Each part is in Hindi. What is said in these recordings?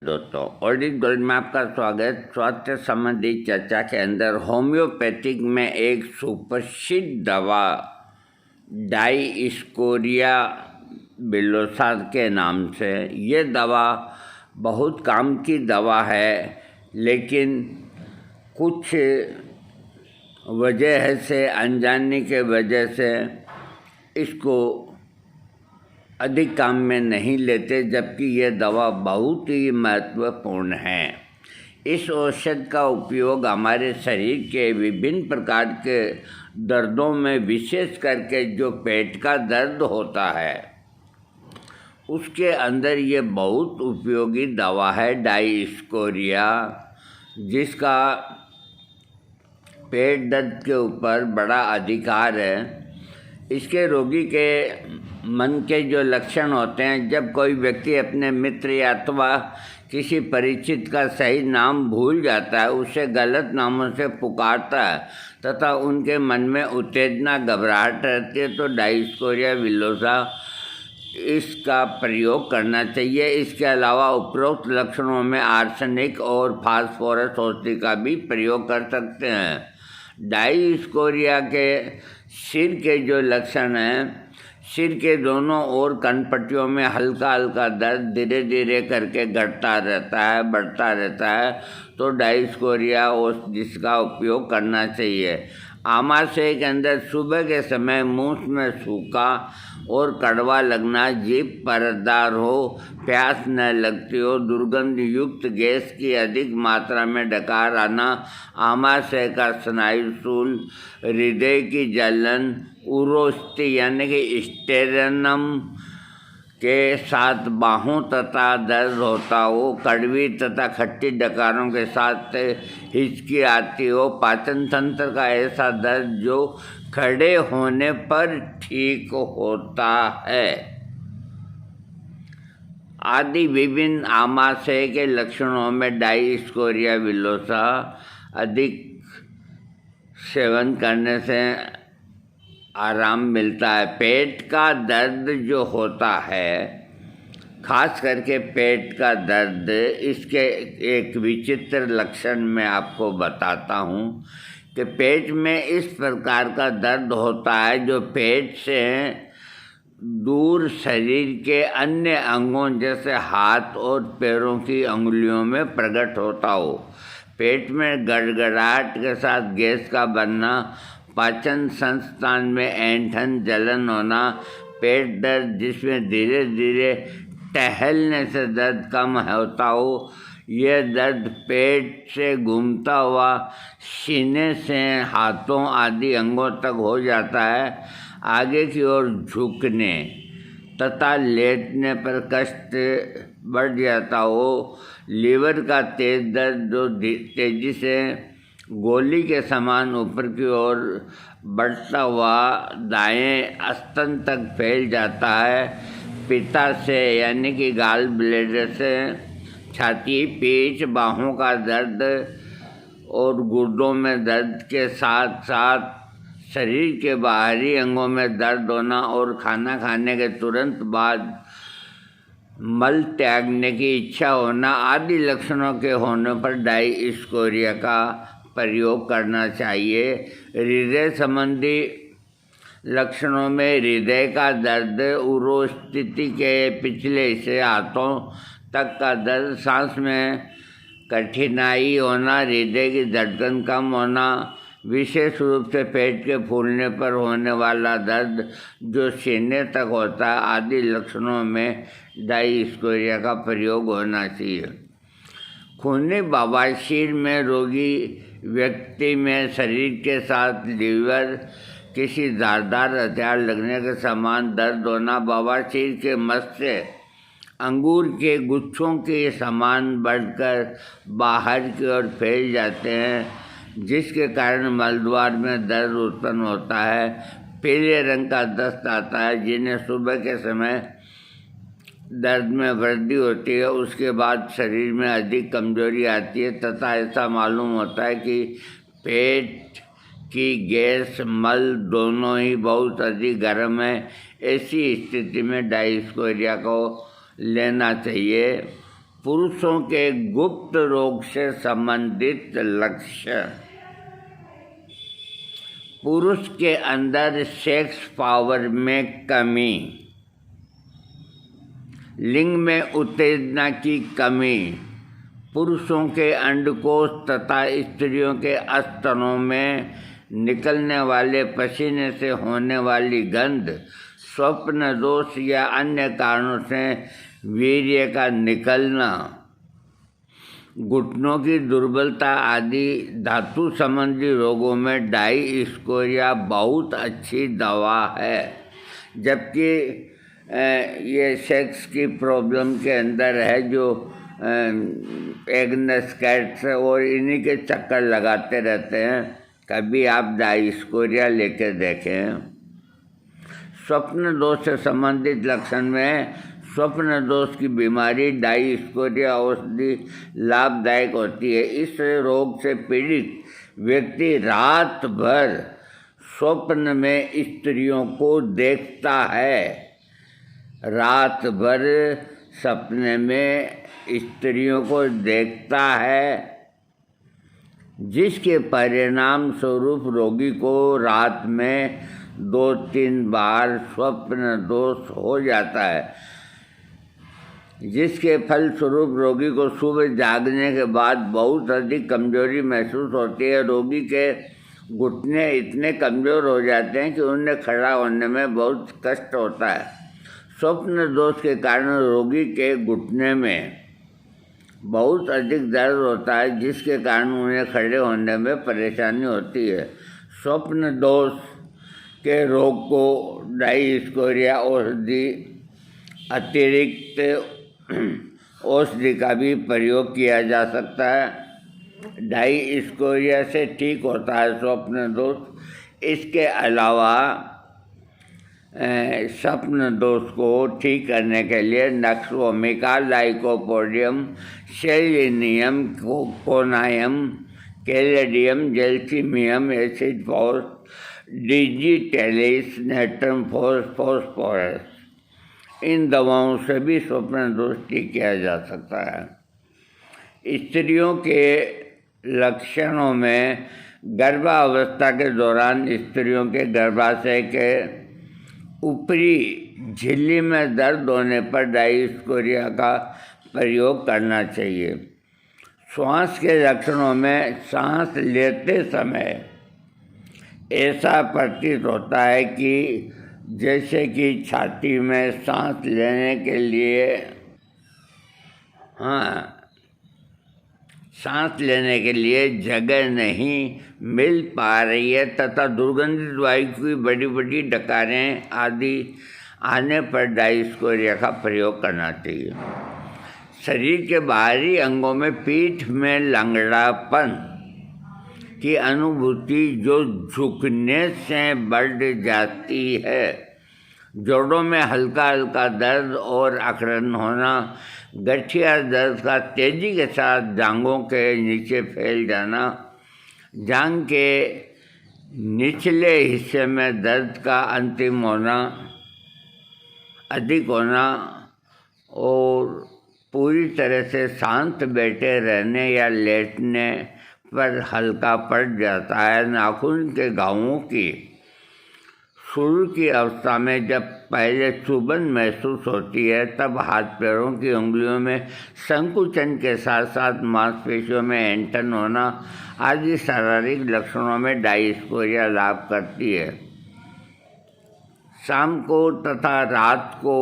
दोस्तों, ऑडिट गोल्ड में आपका स्वागत। स्वास्थ्य संबंधी चर्चा के अंदर होम्योपैथिक में एक सुप्रसिद्ध दवा डाइस्कोरिया बिलोसा के नाम से, ये दवा बहुत काम की दवा है, लेकिन कुछ वजह से, अनजाने के वजह से इसको अधिक काम में नहीं लेते, जबकि यह दवा बहुत ही महत्वपूर्ण है। इस औषध का उपयोग हमारे शरीर के विभिन्न प्रकार के दर्दों में, विशेष करके जो पेट का दर्द होता है उसके अंदर ये बहुत उपयोगी दवा है डाइस्कोरिया, जिसका पेट दर्द के ऊपर बड़ा अधिकार है। इसके रोगी के मन के जो लक्षण होते हैं, जब कोई व्यक्ति अपने मित्र या अथवा किसी परिचित का सही नाम भूल जाता है, उसे गलत नामों से पुकारता है तथा उनके मन में उत्तेजना, घबराहट रहती है, तो डाइस्कोरिया बिलोसा इसका प्रयोग करना चाहिए। इसके अलावा उपरोक्त लक्षणों में आर्सेनिक और फास्फोरस औषधि का भी प्रयोग कर सकते हैं। डाइस्कोरिया के सिर के जो लक्षण हैं, सिर के दोनों ओर कनपट्टियों में हल्का हल्का दर्द धीरे धीरे करके घटता रहता है, बढ़ता रहता है, तो डाइस्कोरिया जिसका उपयोग करना चाहिए। आमाशय के अंदर सुबह के समय मुंह में सूखा और कड़वा लगना, जीभ परतदार हो, प्यास न लगती हो, दुर्गंध युक्त गैस की अधिक मात्रा में डकार आना, आमाशय का स्नायुशूल, हृदय की जलन, उरोस्ती यानी कि स्टेरनम के साथ बाहों तथा दर्द होता हो, कड़वी तथा खट्टी डकारों के साथ हिचकी आती हो, पाचन तंत्र का ऐसा दर्द जो खड़े होने पर ठीक होता है, आदि विभिन्न आमाशय के लक्षणों में डाइस्कोरिया बिलोसा अधिक सेवन करने से आराम मिलता है। पेट का दर्द जो होता है, खास करके पेट का दर्द, इसके एक विचित्र लक्षण मैं आपको बताता हूँ कि पेट में इस प्रकार का दर्द होता है जो पेट से दूर शरीर के अन्य अंगों जैसे हाथ और पैरों की अंगुलियों में प्रकट होता हो। पेट में गड़गड़ाहट के साथ गैस का बनना, पाचन संस्थान में ऐंठन, जलन होना, पेट दर्द जिसमें धीरे धीरे टहलने से दर्द कम होता हो, यह दर्द पेट से घूमता हुआ सीने से हाथों आदि अंगों तक हो जाता है, आगे की ओर झुकने तथा लेटने पर कष्ट बढ़ जाता हो, लीवर का तेज दर्द जो तेजी से गोली के समान ऊपर की ओर बढ़ता हुआ दाएं स्तन तक फैल जाता है, पित्त से यानी कि गाल ब्लैडर से छाती, पीठ, बाहों का दर्द और गुर्दों में दर्द के साथ साथ शरीर के बाहरी अंगों में दर्द होना और खाना खाने के तुरंत बाद मल त्यागने की इच्छा होना आदि लक्षणों के होने पर डाइस्कोरिया का प्रयोग करना चाहिए। हृदय संबंधी लक्षणों में हृदय का दर्द, उरोस्थिति के पिछले हिस्से, हाथों तक का दर्द, सांस में कठिनाई होना, हृदय की धड़कन कम होना, विशेष रूप से पेट के फूलने पर होने वाला दर्द जो सीने तक होता है, आदि लक्षणों में डाइस्कोरिया का प्रयोग होना चाहिए। खूनी बवासीर में रोगी व्यक्ति में शरीर के साथ लीवर किसी धारदार हथियार लगने के समान दर्द होना, बवासीर के मस्से अंगूर के गुच्छों के समान बढ़कर बाहर की ओर फैल जाते हैं, जिसके कारण मलद्वार में दर्द उत्पन्न होता है, पीले रंग का दस्त आता है, जिन्हें सुबह के समय दर्द में वृद्धि होती है, उसके बाद शरीर में अधिक कमजोरी आती है तथा ऐसा मालूम होता है कि पेट की गैस, मल दोनों ही बहुत अधिक गर्म है। ऐसी स्थिति में डाइस्कोरिया को लेना चाहिए। पुरुषों के गुप्त रोग से संबंधित लक्षण। पुरुष के अंदर सेक्स पावर में कमी, लिंग में उत्तेजना की कमी, पुरुषों के अंडकोश तथा स्त्रियों के स्तनों में निकलने वाले पसीने से होने वाली गंध, स्वप्न दोष या अन्य कारणों से वीर्य का निकलना, घुटनों की दुर्बलता आदि धातु संबंधी रोगों में डाइस्कोरिया बहुत अच्छी दवा है। जबकि ये सेक्स की प्रॉब्लम के अंदर है, जो एग्नेस कैट्स और इन्हीं के चक्कर लगाते रहते हैं, कभी आप डाइस्कोरिया लेके देखें। स्वप्न दोष से संबंधित लक्षण में स्वप्न दोष की बीमारी डाइस्कोरिया औषधि लाभदायक होती है। इस रोग से पीड़ित व्यक्ति रात भर स्वप्न में स्त्रियों को देखता है, रात भर सपने में स्त्रियों को देखता है, जिसके परिणाम स्वरूप रोगी को रात में 2-3 बार स्वप्न दोष हो जाता है, जिसके फलस्वरूप रोगी को सुबह जागने के बाद बहुत अधिक कमजोरी महसूस होती है। रोगी के घुटने इतने कमज़ोर हो जाते हैं कि उन्हें खड़ा होने में बहुत कष्ट होता है। स्वप्न दोष के कारण रोगी के घुटने में बहुत अधिक दर्द होता है, जिसके कारण उन्हें खड़े होने में परेशानी होती है। स्वप्न दोष के रोग को डाइस्कोरिया औषधि अतिरिक्त औषधि का भी प्रयोग किया जा सकता है। डाइस्कोरिया से ठीक होता है स्वप्न दोष। इसके अलावा स्वप्न दोष को ठीक करने के लिए nux vomica, lycopodium, selenium, conium, caladium, gelsemium, acid phos, digitalis, natrum phosphorus, इन दवाओं से भी स्वप्न दोष ठीक किया जा सकता है। स्त्रियों के लक्षणों में गर्भावस्था के दौरान स्त्रियों के गर्भाशय के ऊपरी झिल्ली में दर्द होने पर डाइस्कोरिया का प्रयोग करना चाहिए। श्वास के लक्षणों में सांस लेते समय ऐसा प्रतीत होता है कि जैसे कि छाती में सांस लेने के लिए सांस लेने के लिए जगह नहीं मिल पा रही है, तथा दुर्गंधित वायु की बड़ी बड़ी डकारें आदि आने पर डाइस्कोरिया का प्रयोग करना चाहिए। शरीर के बाहरी अंगों में पीठ में लंगड़ापन की अनुभूति जो झुकने से बढ़ जाती है, जोड़ों में हल्का हल्का दर्द और अकड़न होना, गठिया दर्द का तेजी के साथ जांघों के नीचे फैल जाना, जांघ के निचले हिस्से में दर्द का अंतिम होना, अधिक होना और पूरी तरह से शांत बैठे रहने या लेटने पर हल्का पड़ जाता है। नाखून के घावों की शुरू की अवस्था में जब पहले चुभन महसूस होती है, तब हाथ पैरों की उंगलियों में संकुचन के साथ साथ मांसपेशियों में ऐंठन होना आदि शारीरिक लक्षणों में डाइस्कोरिया लाभ करती है। शाम को तथा रात को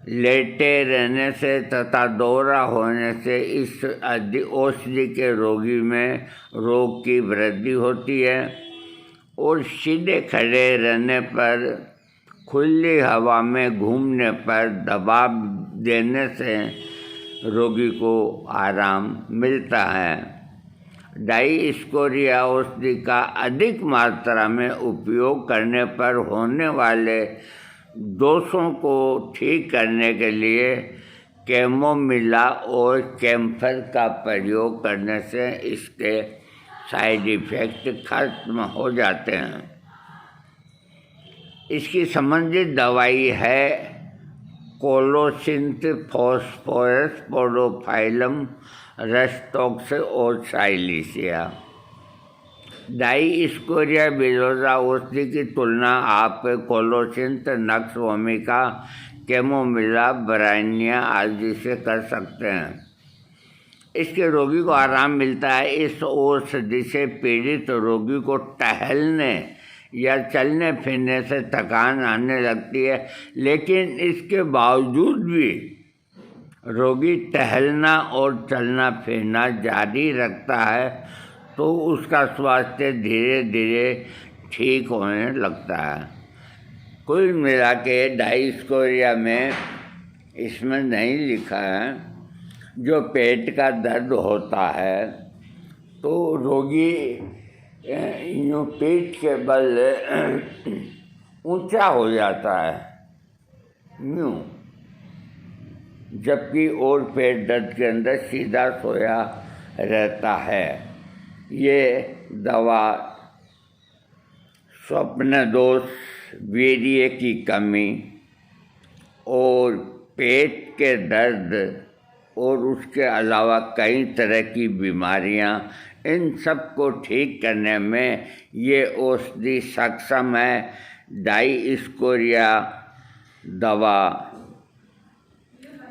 लेटे रहने से तथा दौरा होने से इस औषधि के रोगी में रोग की वृद्धि होती है, और सीधे खड़े रहने पर, खुली हवा में घूमने पर दबाव देने से रोगी को आराम मिलता है। डाइस्कोरिया औषधि का अधिक मात्रा में उपयोग करने पर होने वाले दोषों को ठीक करने के लिए कैमोमिला और कैम्फर का प्रयोग करने से इसके साइड इफ़ेक्ट खत्म हो जाते हैं। इसकी संबंधित दवाई है कोलोसिंथ फॉस्फोरस पोडोफाइलम रस्टोक्स और साइलिसिया। डाइस्कोरिया विलोसा औषधि की तुलना आप colocynth, nux vomica, chamomilla, Bryonia आदि से कर सकते हैं। इसके रोगी को आराम मिलता है। इस औषधि से पीड़ित रोगी को टहलने या चलने फिरने से थकान आने लगती है, लेकिन इसके बावजूद भी रोगी टहलना और चलना फिरना जारी रखता है तो उसका स्वास्थ्य धीरे धीरे ठीक होने लगता है। कुल मिला के डाइस्कोरिया में इसमें नहीं लिखा है जो पेट का दर्द होता है तो रोगी यूँ पेट के बल ऊंचा हो जाता है यूँ, जबकि और पेट दर्द के अंदर सीधा सोया रहता है। ये दवा स्वप्न दोष, वीर्य की कमी और पेट के दर्द और उसके अलावा कई तरह की बीमारियां, इन सब को ठीक करने में ये औषधि सक्षम है। डाइस्कोरिया दवा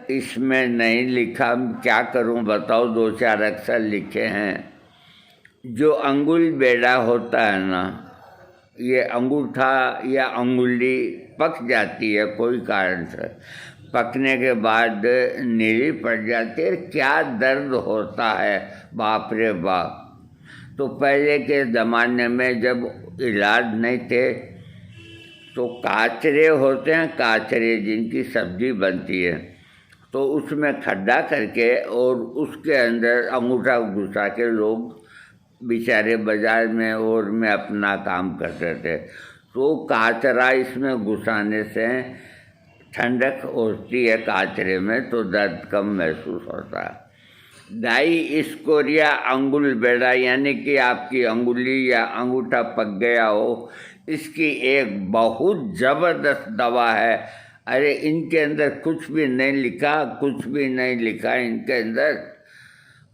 इसमें नहीं लिखा, क्या करूं बताओ, 2-4 अक्षर लिखे हैं। जो अंगुल बेड़ा होता है ना, ये अंगूठा या अंगुली पक जाती है कोई कारण से, पकने के बाद नीली पड़ जाती है, क्या दर्द होता है, बाप रे बाप। तो पहले के ज़माने में जब इलाज नहीं थे तो काचरे होते हैं, काचरे जिनकी सब्जी बनती है, तो उसमें खड्डा करके और उसके अंदर अंगूठा घुसा के लोग बेचारे बाजार में और में अपना काम करते थे। तो काचरा इसमें घुसाने से ठंडक होती है काचरे में, तो दर्द कम महसूस होता है। डाइस्कोरिया अंगुल बेड़ा यानी कि आपकी अंगुली या अंगूठा पक गया हो, इसकी एक बहुत ज़बरदस्त दवा है। अरे इनके अंदर कुछ भी नहीं लिखा, कुछ भी नहीं लिखा इनके अंदर।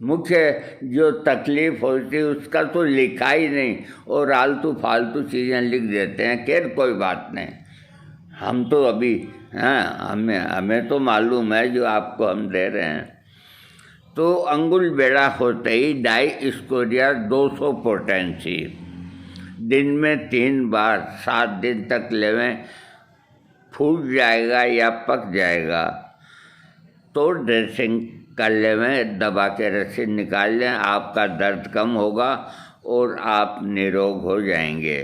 मुख्य जो तकलीफ़ होती है उसका तो लिखा ही नहीं, और आलतू फालतू चीज़ें लिख देते हैं। खैर कोई बात नहीं, हम तो अभी हमें तो मालूम है जो आपको हम दे रहे हैं। तो अंगुल बेड़ा होते ही डाइस्कोरिया 200 पोटेंसी दिन में 3 बार 7 दिन तक लेवें, फूट जाएगा या पक जाएगा तो ड्रेसिंग कर लेवें, दबा के रस्सी निकाल लें, आपका दर्द कम होगा और आप निरोग हो जाएंगे।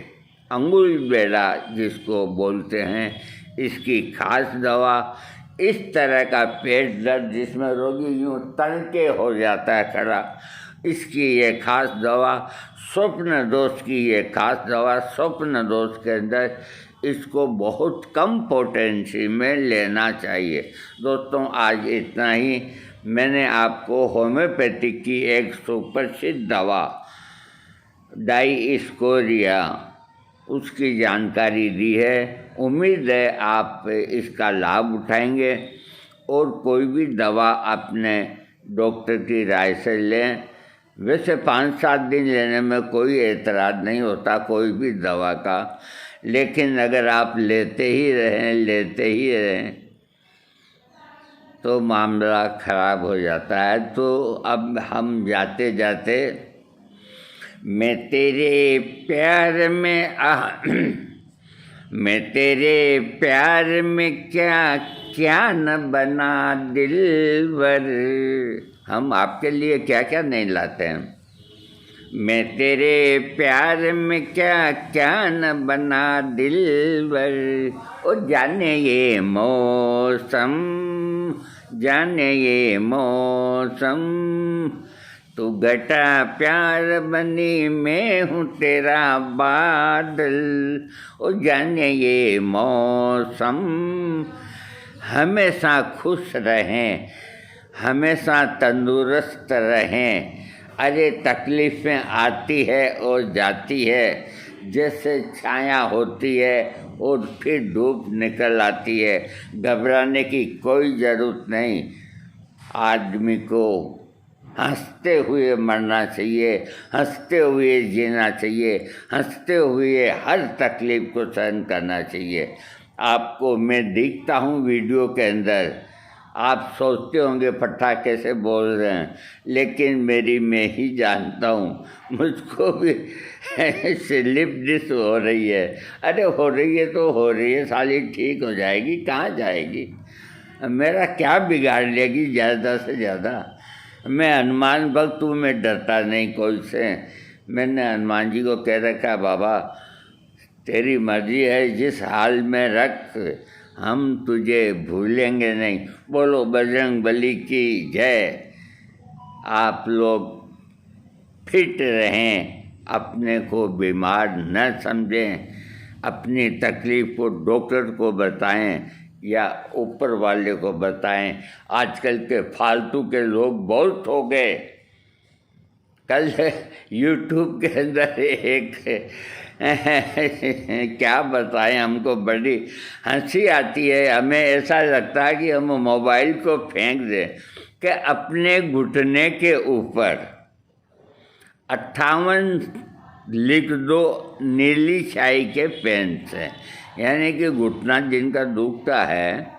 अंगुल बेड़ा जिसको बोलते हैं, इसकी खास दवा इस तरह का पेट दर्द जिसमें रोगी यूँ तनके हो जाता है खड़ा, इसकी ये खास दवा। स्वप्न दोष की ये खास दवा, स्वप्न दोष के अंदर इसको बहुत कम पोटेंसी में लेना चाहिए। दोस्तों आज इतना ही। मैंने आपको होम्योपैथिक की एक सुप्रसिद्ध दवा डाइस्कोरिया उसकी जानकारी दी है। उम्मीद है आप इसका लाभ उठाएंगे और कोई भी दवा अपने डॉक्टर की राय से लें। वैसे 5-7 दिन लेने में कोई एतराज़ नहीं होता कोई भी दवा का, लेकिन अगर आप लेते ही रहें तो मामला ख़राब हो जाता है। तो अब हम जाते जाते मैं तेरे प्यार में क्या क्या न बना दिलवर, हम आपके लिए क्या क्या नहीं लाते हैं। मैं तेरे प्यार में क्या क्या न बना दिलवर, ओ जाने ये मौसम, तू घटा प्यार बनी मैं हूँ तेरा बादल, ओ जाने ये मौसम। हमेशा खुश रहें, हमेशा तंदुरुस्त रहें। अरे तकलीफ़ें आती है और जाती है, जैसे छाया होती है और फिर धूप निकल आती है। घबराने की कोई ज़रूरत नहीं। आदमी को हंसते हुए मरना चाहिए, हंसते हुए जीना चाहिए, हंसते हुए हर तकलीफ़ को सहन करना चाहिए। आपको मैं दिखता हूँ वीडियो के अंदर, आप सोचते होंगे पटाखे से बोल रहे हैं, लेकिन मेरी मैं ही जानता हूँ, मुझको भी स्लिप डिस्क हो रही है। अरे हो रही है तो हो रही है, साली ठीक हो जाएगी, कहाँ जाएगी, मेरा क्या बिगाड़ लेगी ज़्यादा से ज़्यादा। मैं हनुमान भक्त हूँ, मैं डरता नहीं कोई से। मैंने हनुमान जी को कह रखा, बाबा तेरी मर्जी है, जिस हाल में रख, हम तुझे भूलेंगे नहीं। बोलो बजरंग बली की जय। आप लोग फिट रहें, अपने को बीमार न समझें, अपनी तकलीफ़ को डॉक्टर को बताएं या ऊपर वाले को बताएं। आजकल के फालतू के लोग बहुत हो गए। कल यूट्यूब के अंदर एक क्या बताएं, हमको बड़ी हंसी आती है। हमें ऐसा लगता है कि हम मोबाइल को फेंक दें कि अपने घुटने के ऊपर 58 लिख दो नीली स्याही के पेन से, यानी कि घुटना जिनका दुखता है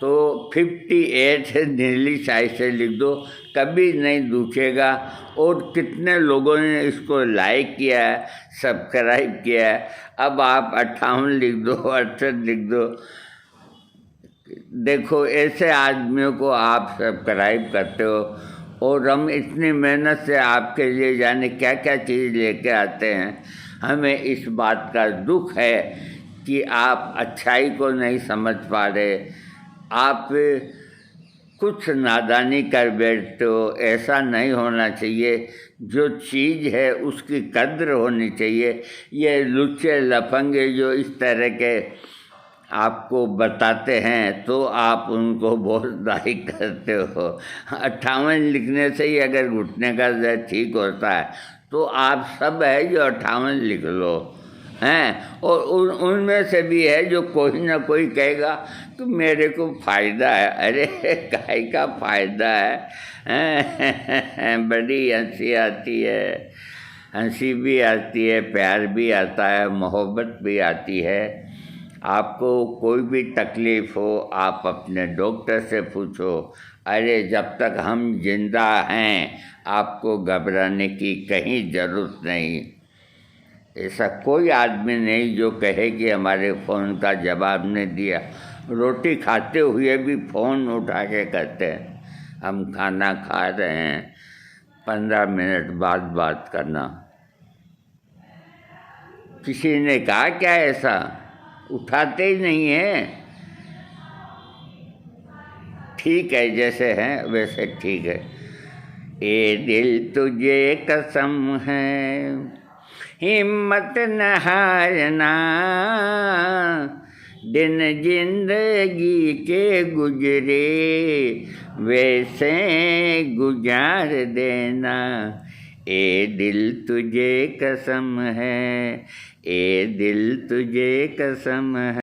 तो 58 नीली स्याही से लिख दो, कभी नहीं दुखेगा। और कितने लोगों ने इसको लाइक किया है, सब्सक्राइब किया है। अब आप 58 लिख दो, 68 लिख दो। देखो ऐसे आदमियों को आप सब्सक्राइब करते हो, और हम इतनी मेहनत से आपके लिए जाने क्या क्या चीज़ लेके आते हैं। हमें इस बात का दुख है कि आप अच्छाई को नहीं समझ पा रहे, आप कुछ नादानी कर बैठते हो। ऐसा नहीं होना चाहिए। जो चीज़ है उसकी कद्र होनी चाहिए। ये लुच्चे लफंगे जो इस तरह के आपको बताते हैं तो आप उनको बहुत दाई करते हो। 58 लिखने से ही अगर घुटने का दर्द ठीक होता है तो आप सब है जो 58 लिख लो हैं। और उनमें से भी है जो कोई ना कोई कहेगा कि मेरे को फ़ायदा है। अरे काय का फ़ायदा है? बड़ी हंसी आती है, हंसी भी आती है, प्यार भी आता है, मोहब्बत भी आती है। आपको कोई भी तकलीफ़ हो आप अपने डॉक्टर से पूछो। अरे जब तक हम जिंदा हैं आपको घबराने की कहीं ज़रूरत नहीं। ऐसा कोई आदमी नहीं जो कहे कि हमारे फ़ोन का जवाब नहीं दिया। रोटी खाते हुए भी फ़ोन उठा के कहते हैं हम खाना खा रहे हैं, 15 मिनट बाद बात करना। किसी ने कहा क्या ऐसा? उठाते ही नहीं हैं। ठीक है, जैसे हैं वैसे ठीक है। ए दिल तुझे कसम है, हिम्मत न हारना, दिन जिंदगी के गुजरे वैसे गुजार देना। ए दिल तुझे कसम है, ए दिल तुझे कसम है।